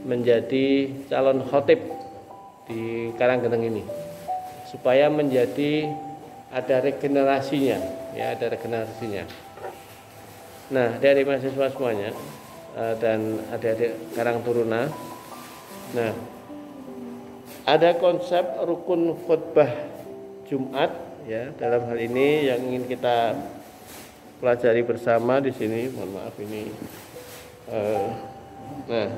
menjadi calon khotib di Karanggeneng ini, supaya menjadi ada regenerasinya, ya, ada regenerasinya. Nah, dari mahasiswa semuanya dan adik-adik Karang Turuna, nah, ada konsep rukun khutbah Jumat, ya, dalam hal ini yang ingin kita pelajari bersama di sini. Mohon maaf ini. Nah,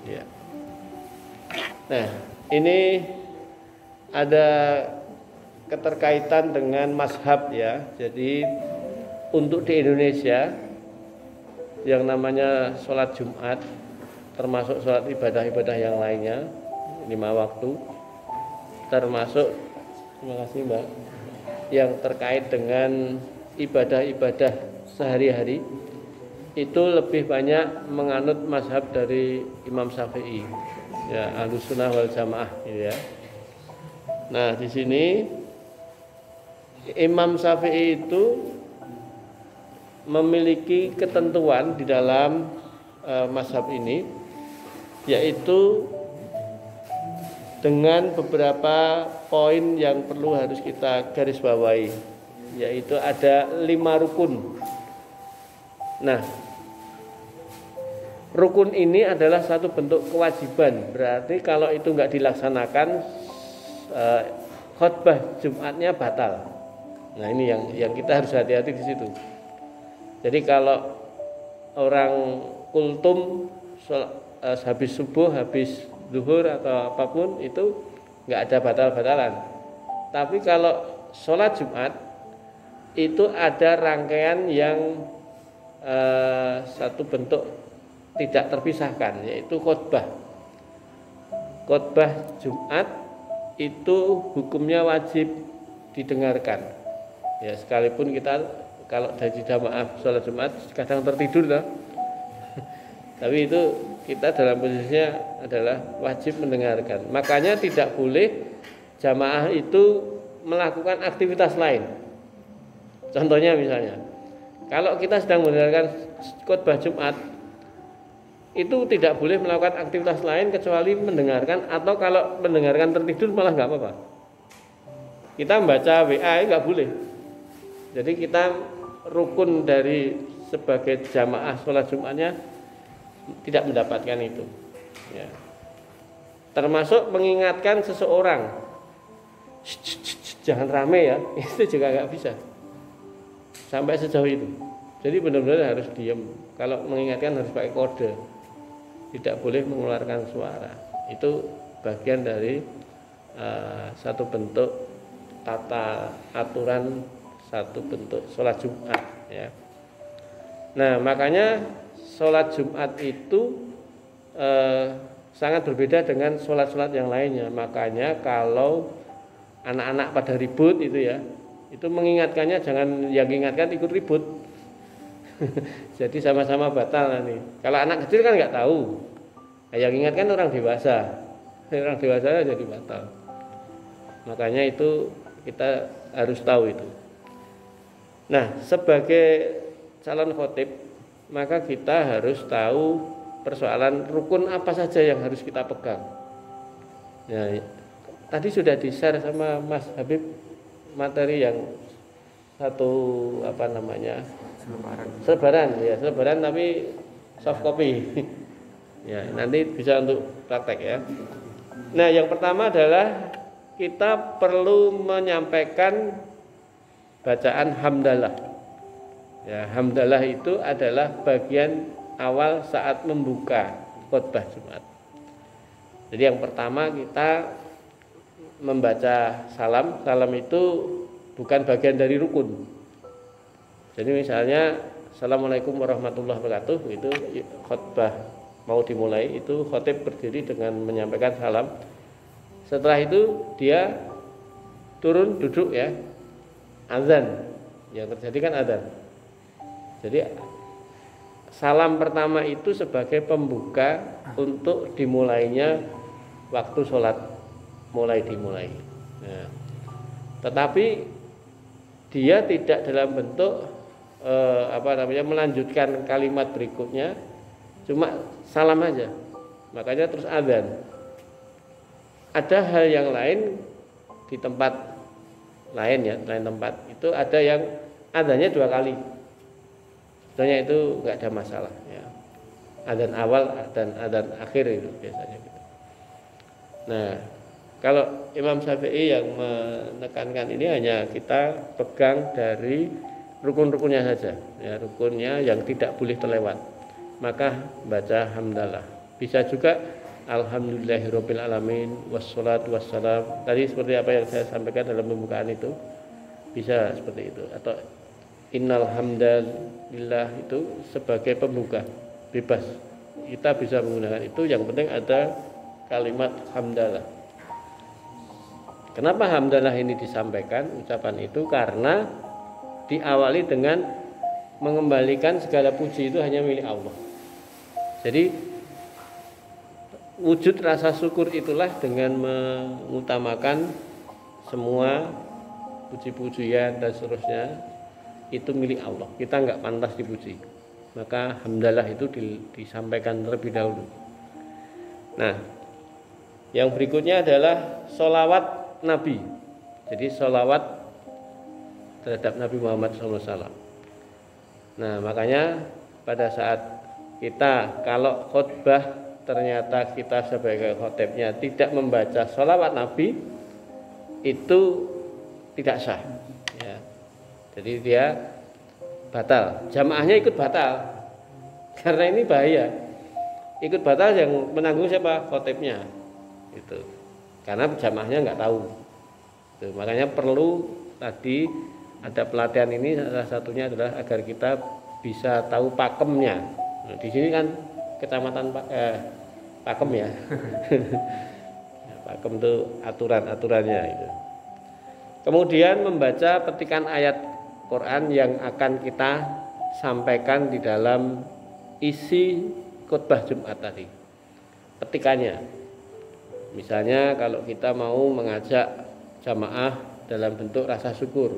ya. Nah, ini ada keterkaitan dengan mazhab, ya. Jadi untuk di Indonesia yang namanya sholat Jumat, termasuk sholat ibadah-ibadah yang lainnya, 5 waktu, termasuk, terima kasih Mbak, yang terkait dengan ibadah-ibadah sehari-hari, itu lebih banyak menganut mazhab dari Imam Syafi'i, ya, Ahlussunnah wal Jamaah, gitu ya. Nah, di sini Imam Syafi'i itu memiliki ketentuan di dalam mazhab ini, yaitu dengan beberapa poin yang perlu harus kita garis bawahi, yaitu ada 5 rukun. Nah, rukun ini adalah satu bentuk kewajiban, berarti kalau itu nggak dilaksanakan, khutbah Jumatnya batal. Nah, ini yang kita harus hati-hati di situ. Jadi kalau orang kultum habis subuh, habis zuhur atau apapun itu nggak ada batal-batalan. Tapi kalau sholat Jumat itu ada rangkaian yang satu bentuk tidak terpisahkan, yaitu khutbah. Khutbah Jumat itu hukumnya wajib didengarkan. Ya, sekalipun kita kalau dari jamaah sholat Jumat kadang tertidur, toh. Tapi itu kita dalam posisinya adalah wajib mendengarkan. Makanya tidak boleh jamaah itu melakukan aktivitas lain. Contohnya misalnya, kalau kita sedang mendengarkan khutbah Jumat, itu tidak boleh melakukan aktivitas lain kecuali mendengarkan, atau kalau mendengarkan tertidur malah nggak apa-apa. Kita membaca WA nggak boleh. Jadi kita rukun dari sebagai jamaah sholat Jumatnya tidak mendapatkan itu, ya. Termasuk mengingatkan seseorang, jangan rame ya, itu juga nggak bisa sampai sejauh itu. Jadi benar-benar harus diam. Kalau mengingatkan harus pakai kode, tidak boleh mengeluarkan suara. Itu bagian dari satu bentuk tata aturan, satu bentuk sholat Jumat, ya. Nah, makanya sholat Jumat itu sangat berbeda dengan sholat-sholat yang lainnya. Makanya kalau anak-anak pada ribut itu, ya, itu mengingatkannya jangan yang ingatkan ikut ribut. Jadi sama-sama batal nanti. Kalau anak kecil kan nggak tahu, yang ingatkan orang dewasa. Orang dewasa jadi batal. Makanya itu kita harus tahu itu. Nah, sebagai calon khotib, maka kita harus tahu persoalan rukun apa saja yang harus kita pegang. Nah, tadi sudah di-share sama Mas Habib materi yang satu selebaran, ya, selebaran tapi soft copy. Ya, nanti bisa untuk praktek, ya. Nah, yang pertama adalah kita perlu menyampaikan bacaan hamdalah. Ya, hamdalah itu adalah bagian awal saat membuka khutbah Jumat. Jadi yang pertama kita membaca salam. Salam itu bukan bagian dari rukun. Jadi misalnya Assalamualaikum warahmatullahi wabarakatuh, itu khutbah mau dimulai, itu khotib berdiri dengan menyampaikan salam. Setelah itu dia turun duduk, ya, azan. Yang terjadi kan azan. Jadi salam pertama itu sebagai pembuka untuk dimulainya waktu sholat dimulai. Nah, tetapi dia tidak dalam bentuk melanjutkan kalimat berikutnya, cuma salam aja. Makanya terus adzan. Ada hal yang lain di tempat lain ya, lain tempat itu ada yang adzannya 2 kali. Sebenarnya itu nggak ada masalah ya. Adzan awal dan adzan akhir itu biasanya gitu. Nah, kalau Imam Syafi'i yang menekankan ini hanya kita pegang dari rukun-rukunnya saja ya, rukunnya yang tidak boleh terlewat. Maka baca hamdalah. Bisa juga alhamdulillahirabbil alamin wassalatu wassalam. Tadi seperti apa yang saya sampaikan dalam pembukaan itu. Bisa seperti itu atau innal hamdalillah itu sebagai pembuka bebas. Kita bisa menggunakan itu, yang penting ada kalimat hamdalah. Kenapa hamdalah ini disampaikan ucapan itu? Karena diawali dengan mengembalikan segala puji itu hanya milik Allah. Jadi wujud rasa syukur itulah dengan mengutamakan semua puji-pujian dan seterusnya itu milik Allah. Kita nggak pantas dipuji. Maka hamdalah itu disampaikan terlebih dahulu. Nah, yang berikutnya adalah sholawat Nabi. Jadi sholawat terhadap Nabi Muhammad SAW. Nah, makanya pada saat kita kalau khutbah ternyata kita sebagai khotibnya tidak membaca sholawat Nabi, itu tidak sah ya. Jadi dia batal, jamaahnya ikut batal. Karena ini bahaya. Ikut batal yang menanggung siapa? Khotibnya. Itu. Karena jamaahnya nggak tahu. Itu. Makanya perlu tadi ada pelatihan ini, salah satunya adalah agar kita bisa tahu pakemnya. Nah, di sini kan kecamatan Pakem ya. Pakem itu aturan-aturannya itu. Kemudian membaca petikan ayat Quran yang akan kita sampaikan di dalam isi khutbah Jumat tadi. Petikannya. Misalnya kalau kita mau mengajak jamaah dalam bentuk rasa syukur,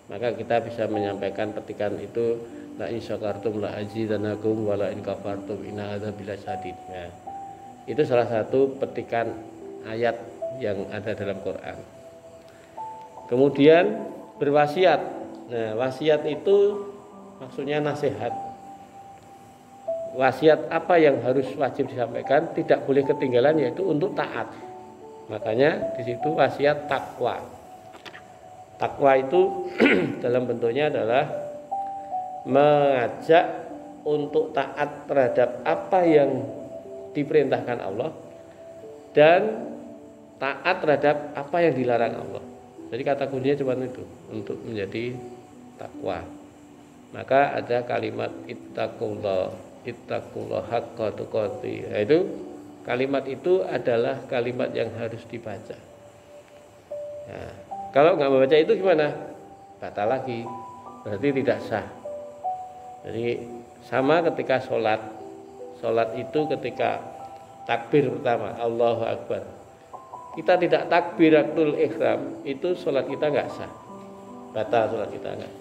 maka kita bisa menyampaikan petikan itu, la in syakartum la azidanakum wa la in kafartum inna adzabil syadid. Ya. Itu salah satu petikan ayat yang ada dalam Quran. Kemudian berwasiat. Nah, wasiat itu maksudnya nasihat. Wasiat apa yang harus wajib disampaikan, tidak boleh ketinggalan, yaitu untuk taat. Makanya di situ wasiat takwa. Takwa itu dalam bentuknya adalah mengajak untuk taat terhadap apa yang diperintahkan Allah dan taat terhadap apa yang dilarang Allah. Jadi kata kuncinya cuma itu untuk menjadi takwa. Maka ada kalimat ittaqullah haqqa tuqatih. Nah, itu kalimat itu adalah kalimat yang harus dibaca. Nah, kalau nggak membaca itu gimana? Batal lagi, berarti tidak sah. Jadi sama ketika sholat itu ketika takbir pertama Allahu Akbar, kita tidak takbiratul ihram, itu sholat kita nggak sah, batal sholat kita, nggak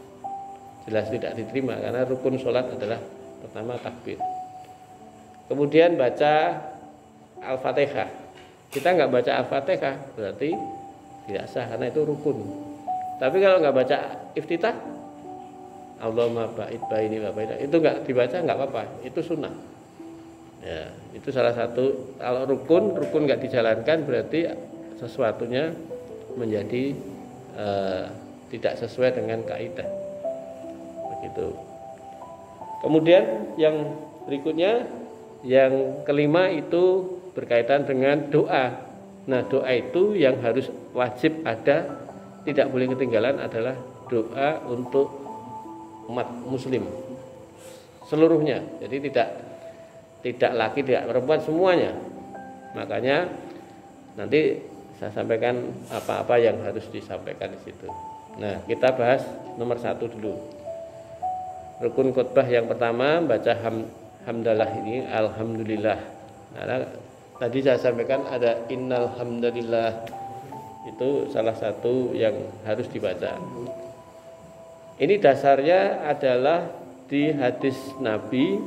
jelas tidak diterima, karena rukun sholat adalah pertama takbir. Kemudian baca Al-Fatihah, kita nggak baca Al-Fatihah berarti tidak sah, karena itu rukun. Tapi kalau nggak baca iftitah, Allahumma ba'id baini wa baina, itu nggak dibaca nggak apa-apa, itu sunnah. Ya, itu salah satu. Kalau rukun nggak dijalankan berarti sesuatunya menjadi tidak sesuai dengan kaidah. Begitu. Kemudian yang berikutnya, yang kelima itu berkaitan dengan doa. Nah, doa itu yang harus wajib ada, tidak boleh ketinggalan adalah doa untuk umat muslim seluruhnya. Jadi tidak laki, tidak perempuan, semuanya. Makanya nanti saya sampaikan apa-apa yang harus disampaikan di situ. Nah, kita bahas nomor 1 dulu. Rukun khutbah yang pertama baca hamdalah ini, alhamdulillah. Nah, tadi saya sampaikan ada innal hamdalillah, itu salah satu yang harus dibaca. Ini dasarnya adalah di hadis Nabi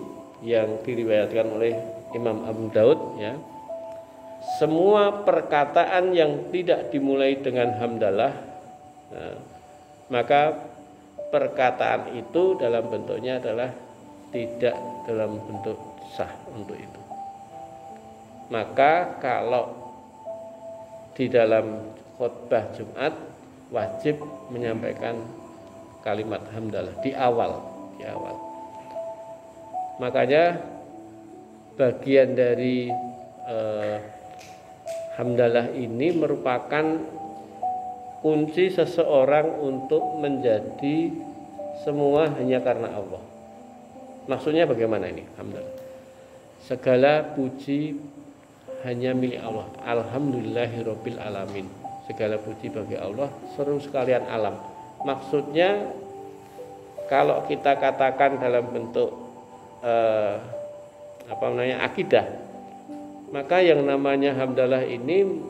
yang diriwayatkan oleh Imam Abu Daud ya. Semua perkataan yang tidak dimulai dengan hamdalah, nah, maka perkataan itu dalam bentuknya adalah tidak dalam bentuk sah untuk itu. Maka kalau di dalam khutbah Jumat wajib menyampaikan kalimat hamdalah di awal. Makanya bagian dari hamdalah ini merupakan kunci seseorang untuk menjadi semua hanya karena Allah. Maksudnya bagaimana ini hamdalah? Segala puji hanya milik Allah. Alhamdulillahirabbil alamin. Segala puji bagi Allah seluruh sekalian alam. Maksudnya kalau kita katakan dalam bentuk akidah, maka yang namanya hamdalah ini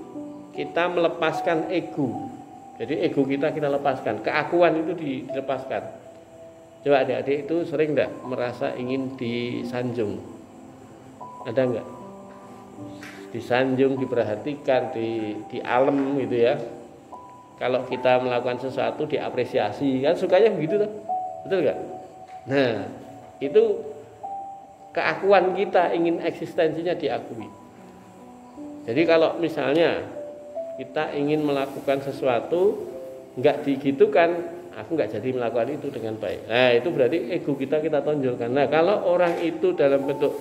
kita melepaskan ego. Jadi ego kita lepaskan, keakuan itu dilepaskan. Coba adik-adik itu sering enggak merasa ingin disanjung? Ada enggak? Disanjung, diperhatikan, di alam gitu ya. Kalau kita melakukan sesuatu diapresiasi, kan sukanya begitu tuh. Betul enggak? Nah, itu keakuan kita ingin eksistensinya diakui. Jadi kalau misalnya kita ingin melakukan sesuatu enggak digitukan, aku enggak jadi melakukan itu dengan baik. Nah, itu berarti ego kita tonjolkan. Nah, kalau orang itu dalam bentuk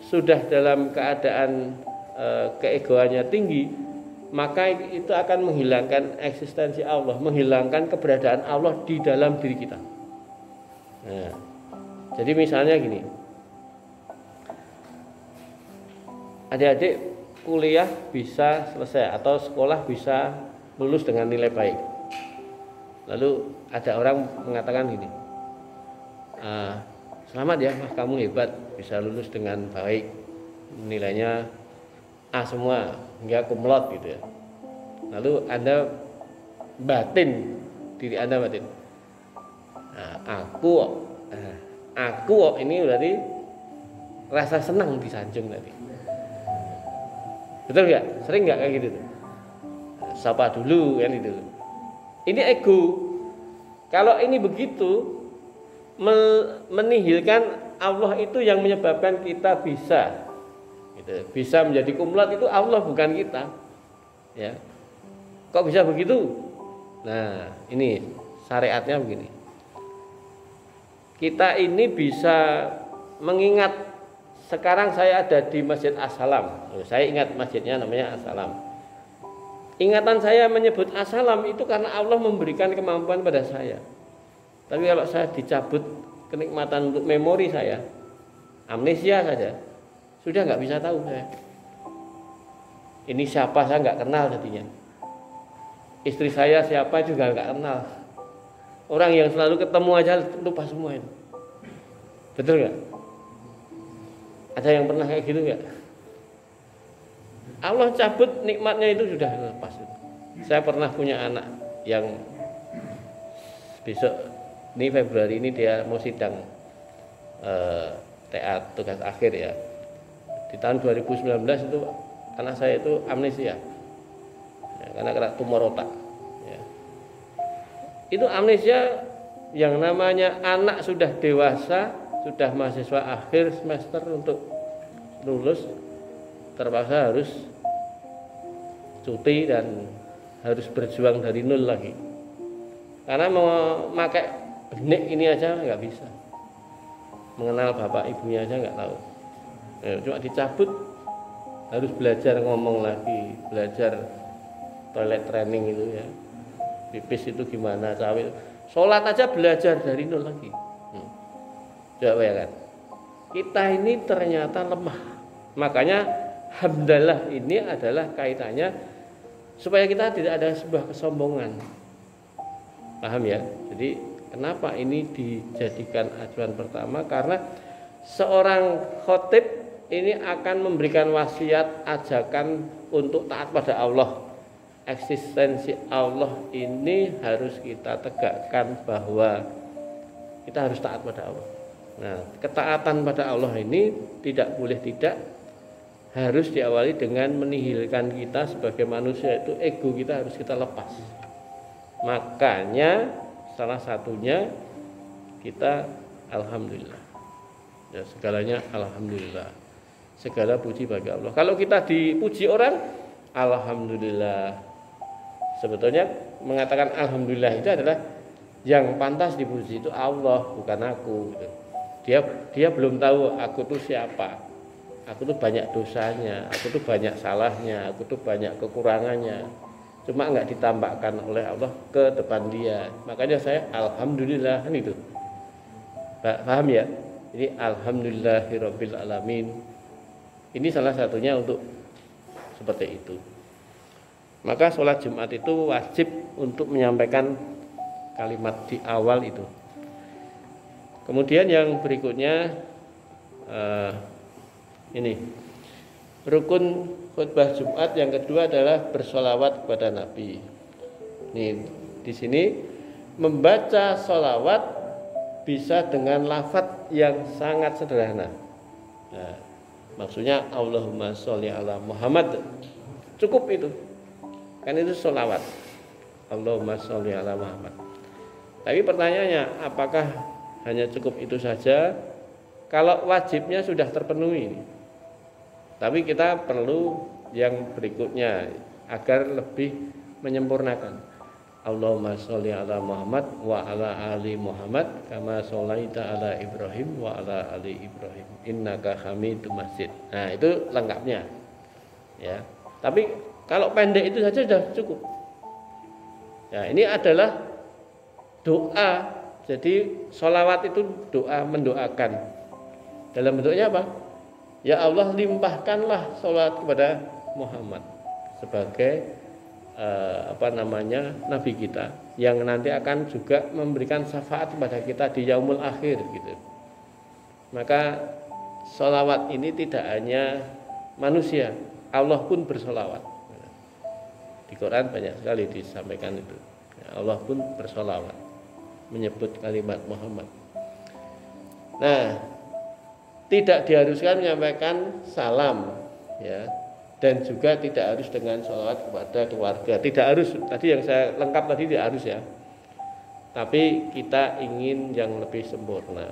sudah dalam keadaan keegoannya tinggi, maka itu akan menghilangkan eksistensi Allah, menghilangkan keberadaan Allah di dalam diri kita. Nah, jadi misalnya gini, adik-adik kuliah bisa selesai atau sekolah bisa lulus dengan nilai baik. Lalu ada orang mengatakan gini, selamat ya, Mas, kamu hebat bisa lulus dengan baik, nilainya A semua hingga kumlot gitu ya. Lalu Anda batin, diri Anda batin, aku ini berarti rasa senang disanjung tadi. Betul nggak? Sering nggak kayak gitu tuh? Sapa dulu kan itu. Ini ego. Kalau ini begitu menihilkan Allah itu yang menyebabkan kita bisa bisa menjadi kumlot, itu Allah bukan kita. Ya. Kok bisa begitu? Nah, ini syariatnya begini. Kita ini bisa mengingat, sekarang saya ada di Masjid As-Salam. Saya ingat masjidnya namanya As-Salam. Ingatan saya menyebut As-Salam itu karena Allah memberikan kemampuan pada saya. Tapi kalau saya dicabut kenikmatan untuk memori saya, amnesia saja, sudah nggak bisa tahu saya. Ini siapa saya nggak kenal jadinya. Istri saya siapa juga nggak kenal. Orang yang selalu ketemu aja lupa semua itu. Betul nggak? Ada yang pernah kayak gitu nggak? Allah cabut nikmatnya itu sudah lepas. Saya pernah punya anak yang besok ini Februari ini dia mau sidang TA tugas akhir ya. Di tahun 2019 itu anak saya itu amnesia ya, karena kena tumor otak ya. Itu amnesia, yang namanya anak sudah dewasa, sudah mahasiswa akhir semester untuk lulus, terpaksa harus cuti dan harus berjuang dari nol lagi, karena mau pakai benik ini aja nggak bisa, mengenal bapak ibunya aja nggak tahu. Cuma dicabut, harus belajar ngomong lagi, belajar toilet training itu ya, pipis itu gimana, cawe, sholat aja belajar dari nol lagi. Coba ya kan, kita ini ternyata lemah. Makanya hamdalah ini adalah kaitannya supaya kita tidak ada sebuah kesombongan. Paham ya? Jadi kenapa ini dijadikan acuan pertama? Karena seorang khotib ini akan memberikan wasiat, ajakan untuk taat pada Allah. Eksistensi Allah ini harus kita tegakkan, bahwa kita harus taat pada Allah. Nah, ketaatan pada Allah ini tidak boleh tidak harus diawali dengan menihilkan kita sebagai manusia, itu ego kita harus kita lepas. Makanya salah satunya kita alhamdulillah. Ya, segalanya alhamdulillah. Segala puji bagi Allah. Kalau kita dipuji orang, alhamdulillah. Sebetulnya mengatakan alhamdulillah itu adalah yang pantas dipuji itu Allah, bukan aku. Dia belum tahu aku tuh siapa. Aku tuh banyak dosanya, aku tuh banyak salahnya, aku tuh banyak kekurangannya. Cuma enggak ditambahkan oleh Allah ke depan dia. Makanya saya alhamdulillah, kan itu. Paham ya? Ini alhamdulillahirabbil alamin. Ini salah satunya untuk seperti itu. Maka sholat Jumat itu wajib untuk menyampaikan kalimat di awal itu. Kemudian yang berikutnya ini rukun khutbah Jumat yang kedua adalah bersolawat kepada Nabi. Nih di sini membaca solawat bisa dengan lafadz yang sangat sederhana. Nah, maksudnya Allahumma sholli ala Muhammad, cukup itu. Kan itu solawat. Allahumma sholli ala Muhammad. Tapi pertanyaannya, apakah hanya cukup itu saja? Kalau wajibnya sudah terpenuhi, tapi kita perlu yang berikutnya agar lebih menyempurnakan. Allahumma sholli ala Muhammad wa ala ali Muhammad kama sholaita ala Ibrahim wa ala ali Ibrahim innaka hamidum majid. Nah, itu lengkapnya. Ya. Tapi kalau pendek itu saja sudah cukup. Ya, ini adalah doa. Jadi sholawat itu doa, mendoakan. Dalam bentuknya apa? Ya Allah, limpahkanlah sholawat kepada Muhammad sebagai nabi kita yang nanti akan juga memberikan syafaat kepada kita di yaumul akhir gitu. Maka sholawat ini tidak hanya manusia, Allah pun bersolawat. Di Quran banyak sekali disampaikan itu. Allah pun bersolawat, menyebut kalimat Muhammad. Nah, tidak diharuskan menyampaikan salam, ya, dan juga tidak harus dengan sholawat kepada keluarga. Tidak harus. Tadi yang saya lengkap tadi tidak harus ya. Tapi kita ingin yang lebih sempurna.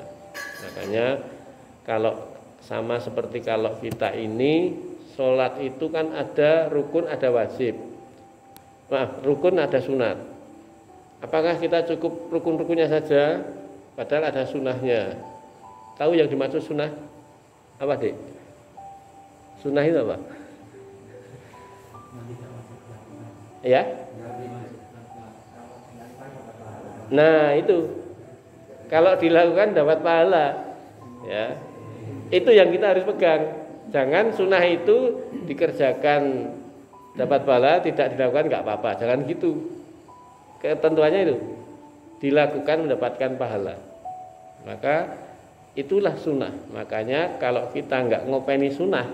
Makanya kalau sama seperti kalau kita ini sholat itu kan ada rukun, ada wajib. Rukun ada sunat. Apakah kita cukup rukun-rukunnya saja? Padahal ada sunahnya. Tahu yang dimaksud sunah? Apa, Dik? Sunah itu apa? Ya? Nah, itu. Kalau dilakukan dapat pahala. Ya. Itu yang kita harus pegang. Jangan sunnah itu dikerjakan dapat pahala, tidak dilakukan enggak apa-apa. Jangan gitu. Ketentuannya itu dilakukan mendapatkan pahala. Maka itulah sunnah. Makanya kalau kita enggak ngopeni sunnah,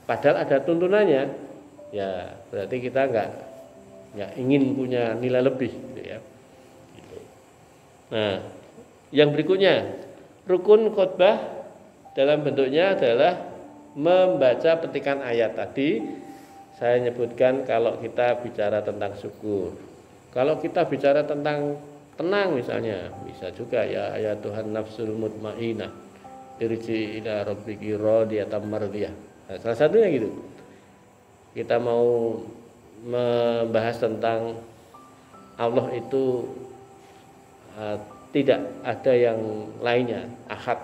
padahal ada tuntunannya, ya berarti kita enggak ingin punya nilai lebih, gitu ya. Gitu. Nah, yang berikutnya rukun khutbah dalam bentuknya adalah membaca petikan ayat. Tadi saya nyebutkan kalau kita bicara tentang syukur. Kalau kita bicara tentang tenang misalnya, bisa juga ya ayat Tuhan nafsul mutmainnah irji ila rabbiki radiyatan mardiyah. Nah, salah satunya gitu. Kita mau membahas tentang Allah itu tidak ada yang lainnya, ahad.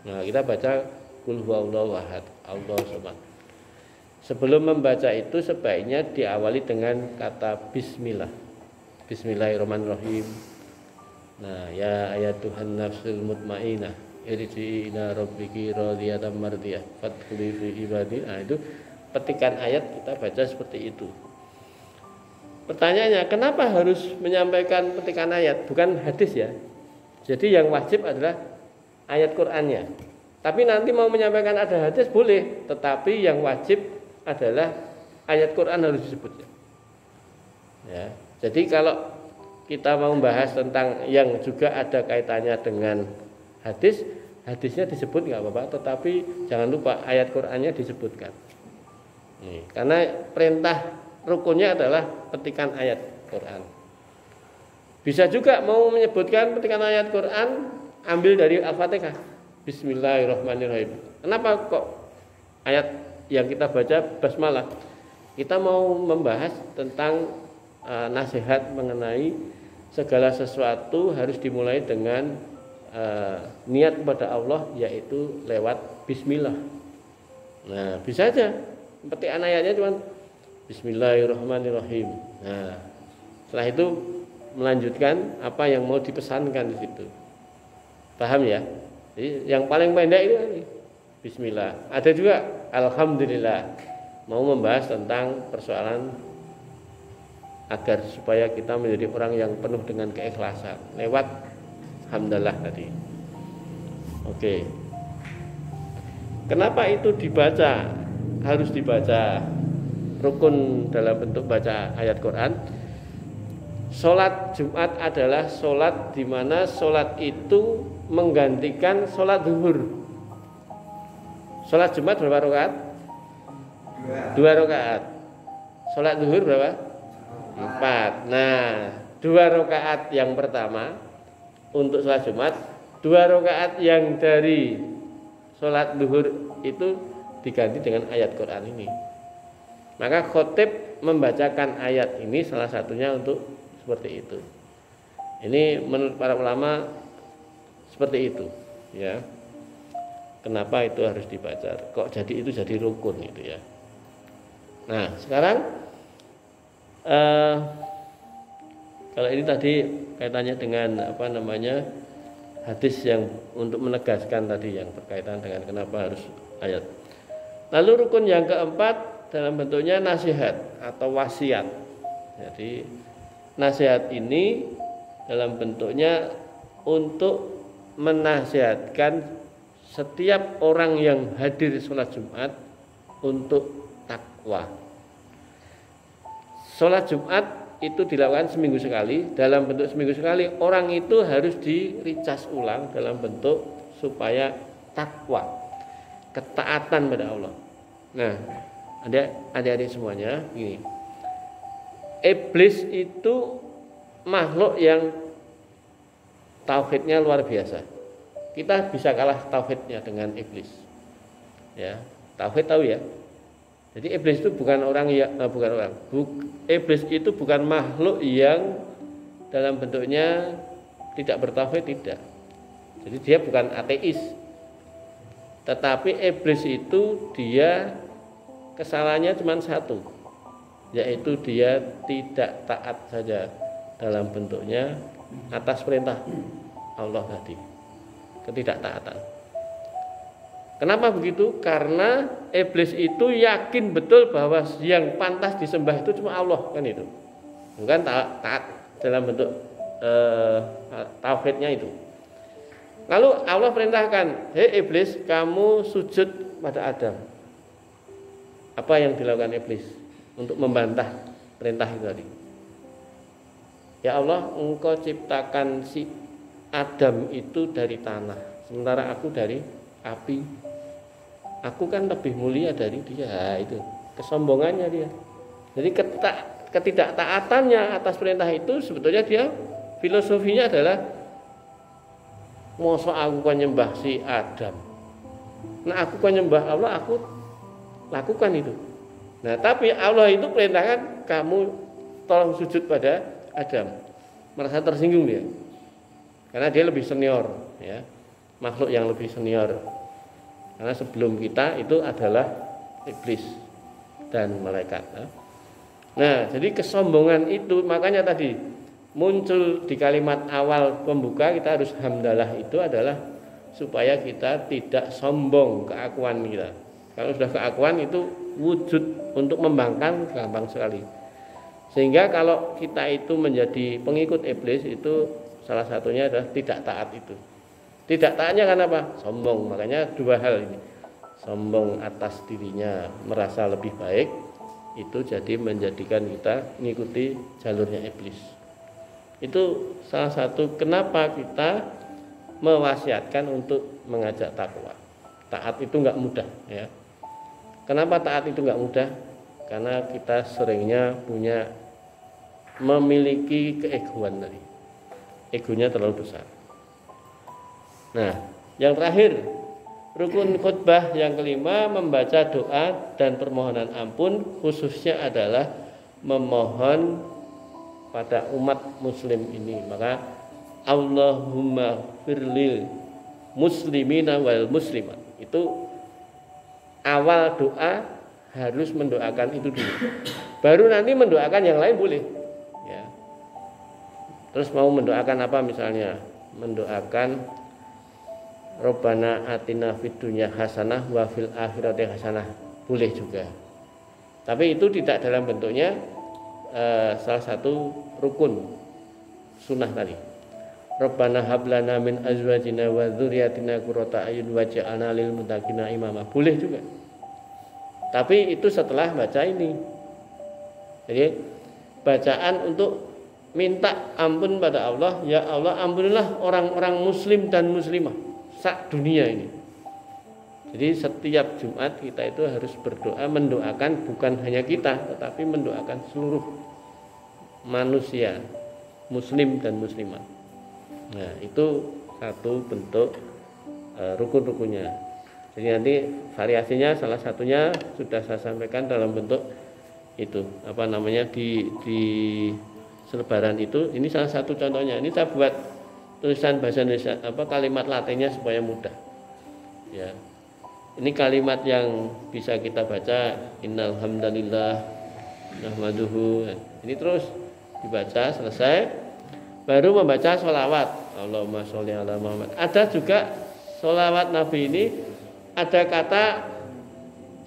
Nah, kita baca qul huwallahu ahad, Allahu samad. Sebelum membaca itu sebaiknya diawali dengan kata bismillah. Bismillahirrahmanirrahim. Nah, ya ayat Tuhan nafsul mutmainnah irji ila rabbiki radiyatan mardiyah fadkhuli fi ibadi. Nah, itu petikan ayat kita baca seperti itu. Pertanyaannya, kenapa harus menyampaikan petikan ayat, bukan hadis ya? Jadi yang wajib adalah ayat Qur'annya. Tapi nanti mau menyampaikan ada hadis boleh, tetapi yang wajib adalah ayat Qur'an harus disebut. Ya. Jadi kalau kita mau membahas tentang yang juga ada kaitannya dengan hadis, hadisnya disebut nggak apa-apa, tetapi jangan lupa ayat Qur'annya disebutkan. Nih, karena perintah rukunnya adalah petikan ayat Qur'an. Bisa juga mau menyebutkan petikan ayat Qur'an ambil dari Al-Fatihah. Bismillahirrahmanirrahim. Kenapa kok ayat yang kita baca basmalah? Kita mau membahas tentang nasihat mengenai segala sesuatu harus dimulai dengan niat kepada Allah, yaitu lewat bismillah. Nah, bisa aja petikan ayatnya cuma Bismillahirrahmanirrahim. Nah, setelah itu melanjutkan apa yang mau dipesankan di situ. Paham ya? Jadi yang paling pendek itu bismillah. Ada juga alhamdulillah, mau membahas tentang persoalan agar supaya kita menjadi orang yang penuh dengan keikhlasan lewat hamdalah tadi. Oke. Kenapa itu dibaca? Harus dibaca rukun dalam bentuk baca ayat Quran. Sholat Jumat adalah sholat di mana sholat itu menggantikan sholat zuhur. Sholat Jumat berapa rakaat? 2 rakaat. Sholat zuhur berapa? 4. Nah, 2 rakaat yang pertama untuk sholat Jumat, 2 rakaat yang dari sholat zuhur itu diganti dengan ayat Quran ini. Maka khotib membacakan ayat ini salah satunya untuk seperti itu. Ini menurut para ulama seperti itu, ya. Kenapa itu harus dibaca? Kok jadi itu jadi rukun itu ya. Nah, sekarang kalau ini tadi kaitannya dengan hadis yang untuk menegaskan tadi yang berkaitan dengan kenapa harus ayat. Lalu rukun yang keempat dalam bentuknya nasihat atau wasiat. Jadi nasihat ini dalam bentuknya untuk menasihatkan setiap orang yang hadir sholat Jumat untuk takwa. Sholat Jumat itu dilakukan seminggu sekali. Dalam bentuk seminggu sekali, orang itu harus diricas ulang dalam bentuk supaya takwa, ketaatan pada Allah. Nah, adik-adik semuanya, gini. Iblis itu makhluk yang tauhidnya luar biasa. Kita bisa kalah tauhidnya dengan iblis. Ya, tauhid tahu ya. Jadi iblis itu bukan orang iblis itu bukan makhluk yang dalam bentuknya tidak bertauhid, tidak. Jadi dia bukan ateis. Tetapi iblis itu dia kesalahannya cuma satu, yaitu dia tidak taat saja dalam bentuknya atas perintah Allah tadi. Ketidaktaatan. Kenapa begitu? Karena iblis itu yakin betul bahwa yang pantas disembah itu cuma Allah, kan itu. Bukan taat dalam bentuk tauhidnya itu. Lalu Allah perintahkan, "Hei iblis, kamu sujud pada Adam." Apa yang dilakukan iblis untuk membantah perintah itu tadi? Ya Allah, Engkau ciptakan si Adam itu dari tanah, sementara aku dari api. Aku kan lebih mulia dari dia. Itu kesombongannya dia. Jadi ketidaktaatannya atas perintah itu sebetulnya dia filosofinya adalah mosok aku kan nyembah si Adam. Nah, aku kan nyembah Allah, aku lakukan itu. Nah, tapi Allah itu perintahkan kamu tolong sujud pada Adam. Merasa tersinggung dia. Karena dia lebih senior, ya. Makhluk yang lebih senior. Karena sebelum kita itu adalah iblis dan malaikat. Nah, jadi kesombongan itu makanya tadi muncul di kalimat awal pembuka kita harus hamdalah itu adalah supaya kita tidak sombong keakuan kita. Kalau sudah keakuan itu wujud untuk membangkang gampang sekali. Sehingga kalau kita itu menjadi pengikut iblis itu salah satunya adalah tidak taat itu. Tidak taatnya karena apa? Sombong. Makanya 2 hal ini. Sombong atas dirinya, merasa lebih baik, itu jadi menjadikan kita mengikuti jalurnya iblis. Itu salah satu kenapa kita mewasiatkan untuk mengajak takwa. Taat itu nggak mudah ya. Kenapa taat itu nggak mudah? Karena kita seringnya memiliki keegoan tadi. Egonya terlalu besar. Nah, yang terakhir, rukun khutbah yang kelima, membaca doa dan permohonan ampun, khususnya adalah memohon pada umat muslim ini. Maka Allahumma firlil muslimina wal muslimat, itu awal doa harus mendoakan itu dulu. Baru nanti mendoakan yang lain boleh. Ya. Terus mau mendoakan apa misalnya? Mendoakan Rabbana atina fid dunya hasanah wa fil akhirati hasanah. Boleh juga. Tapi itu tidak dalam bentuknya salah satu rukun sunnah tadi. Rabbana hablana min azwajina wa dzurriyyatina qurrata a'yun waj'alna lil muttaqina imama. Boleh juga. Tapi itu setelah baca ini. Jadi bacaan untuk minta ampun pada Allah, ya Allah ampunilah orang-orang muslim dan muslimah sak dunia ini. Jadi setiap Jumat kita itu harus berdoa, mendoakan bukan hanya kita, tetapi mendoakan seluruh manusia muslim dan muslimah. Nah, itu satu bentuk rukun-rukunnya. Jadi nanti variasinya salah satunya sudah saya sampaikan dalam bentuk itu di selebaran itu. Ini salah satu contohnya. Ini saya buat tulisan bahasa Indonesia kalimat latinnya supaya mudah. Ya. Ini kalimat yang bisa kita baca, innal hamdalillah nahmaduhu. Ini terus dibaca selesai, baru membaca sholawat. Allahumma sholli ala Muhammad. Ada juga sholawat Nabi ini ada kata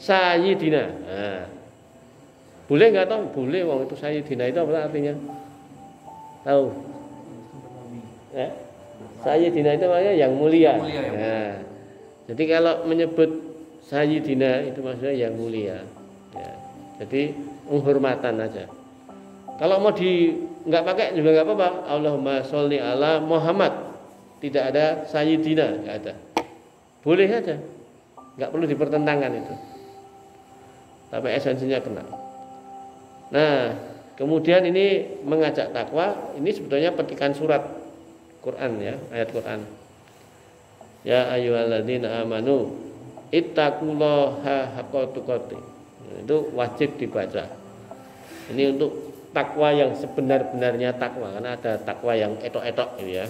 sayyidina. Nah, boleh nggak tahu? Boleh, wong itu sayyidina itu apa artinya? Tahu? Ya? Sayyidina itu maknanya yang mulia. Nah, jadi kalau menyebut sayyidina itu maksudnya yang mulia. Ya, jadi penghormatan aja. Kalau mau nggak pakai juga nggak apa-apa. Allahumma sholli ala Muhammad. Tidak ada sayyidina, nggak ada. Boleh aja. Nggak perlu dipertentangkan itu. Tapi esensinya kena. Nah, kemudian ini mengajak takwa. Ini sebetulnya petikan surat Quran ya, ayat Quran. Ya ayyuhalladzina amanu ittaqullaha haqqa tuqatih. Itu wajib dibaca. Ini untuk takwa yang sebenar-benarnya takwa, karena ada takwa yang etok-etok gitu ya.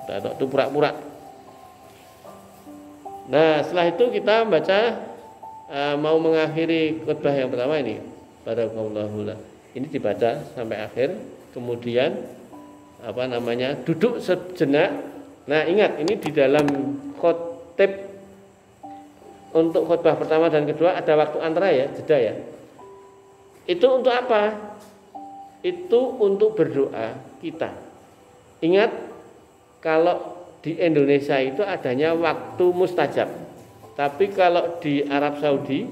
Etok itu pura-pura. Nah, setelah itu kita baca mau mengakhiri khutbah yang pertama ini. Barakallahu. Ini dibaca sampai akhir, kemudian duduk sejenak. Nah, ingat ini di dalam khotib untuk khutbah pertama dan kedua ada waktu antara ya, jeda ya. Itu untuk apa? Itu untuk berdoa kita. Ingat kalau di Indonesia itu adanya waktu mustajab. Tapi kalau di Arab Saudi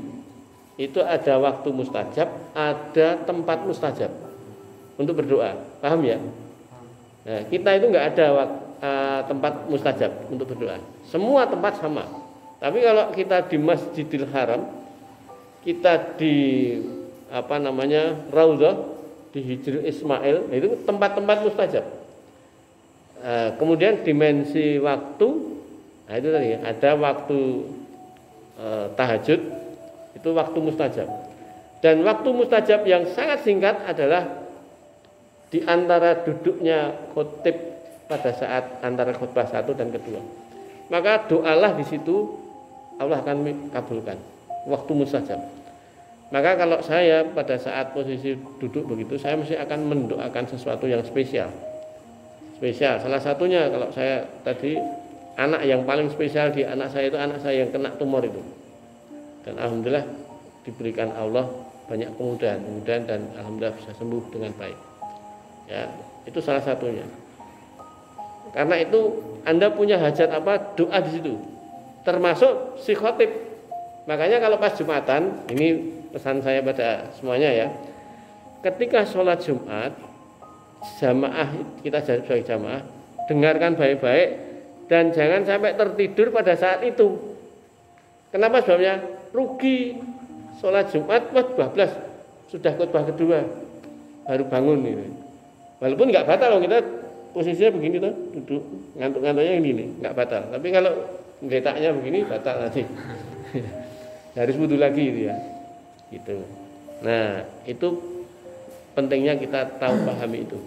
itu ada waktu mustajab, ada tempat mustajab untuk berdoa. Paham ya? Nah, kita itu enggak ada tempat mustajab untuk berdoa. Semua tempat sama. Tapi kalau kita di Masjidil Haram, kita di Raudhah, di Hijrul Ismail, itu tempat-tempat mustajab. Kemudian dimensi waktu, nah itu tadi ada waktu tahajud, itu waktu mustajab. Dan waktu mustajab yang sangat singkat adalah di antara duduknya khotib pada saat antara khutbah satu dan kedua. Maka doalah di situ Allah akan kabulkan waktu mustajab. Maka kalau saya pada saat posisi duduk begitu, saya mesti akan mendoakan sesuatu yang spesial. Salah satunya kalau saya tadi anak yang paling spesial di anak saya itu anak saya yang kena tumor itu. Dan alhamdulillah diberikan Allah banyak kemudahan dan alhamdulillah bisa sembuh dengan baik. Ya, itu salah satunya. Karena itu Anda punya hajat apa, doa di situ. Termasuk si khotib. Makanya kalau pas Jumatan, ini pesan saya pada semuanya ya. Ketika sholat Jumat, jamaah kita sebagai jamaah, dengarkan baik-baik dan jangan sampai tertidur pada saat itu. Kenapa sebabnya? Rugi. Sholat Jumat pas 12 sudah khutbah kedua baru bangun gitu. Walaupun nggak batal loh, kita posisinya begini tuh, duduk ngantuk-ngantuknya ini nggak batal. Tapi kalau letaknya begini batal nanti. Harus wudu lagi gitu ya. Gitu. Nah, itu pentingnya kita tahu pahami itu.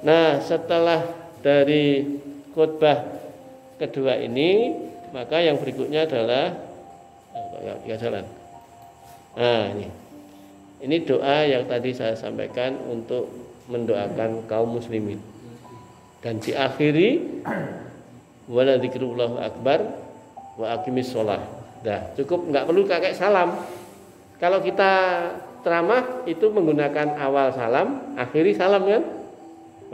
Nah, setelah dari khutbah kedua ini, maka yang berikutnya adalah ya jalan. Nah, ini doa yang tadi saya sampaikan untuk mendoakan kaum muslimin. Dan diakhiri wala dzikrullahu akbar wa aqimis shalah. Dah, cukup, enggak perlu kakek salam. Kalau kita ceramah itu menggunakan awal salam, akhiri salam kan?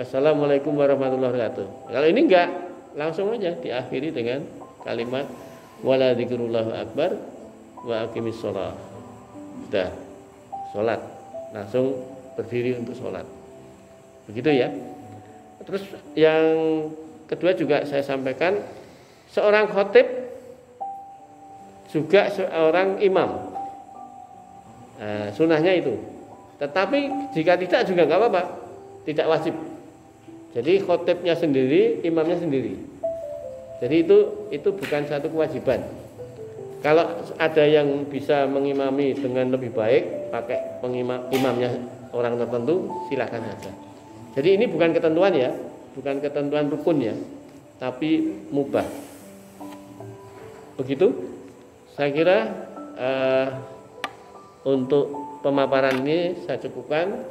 Wassalamualaikum warahmatullahi wabarakatuh. Kalau ini enggak, langsung aja diakhiri dengan kalimat wala dzikrullahu akbar wa aqimis shalah. Sudah sholat, langsung berdiri untuk sholat. Begitu ya. Terus yang kedua juga saya sampaikan, seorang khotib juga seorang imam. Nah, sunahnya itu. Tetapi jika tidak juga nggak apa-apa, tidak wajib. Jadi khotibnya sendiri, imamnya sendiri. Jadi itu bukan satu kewajiban. Kalau ada yang bisa mengimami dengan lebih baik, pakai imamnya orang tertentu, silakan saja. Jadi ini bukan ketentuan ya, bukan ketentuan rukun ya, tapi mubah. Begitu, saya kira untuk pemaparan ini saya cukupkan.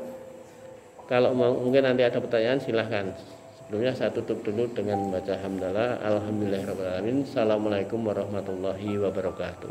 Kalau mungkin nanti ada pertanyaan silahkan. Sebelumnya saya tutup dulu dengan membaca hamdalah. Alhamdulillahirabbil alamin. Assalamualaikum warahmatullahi wabarakatuh.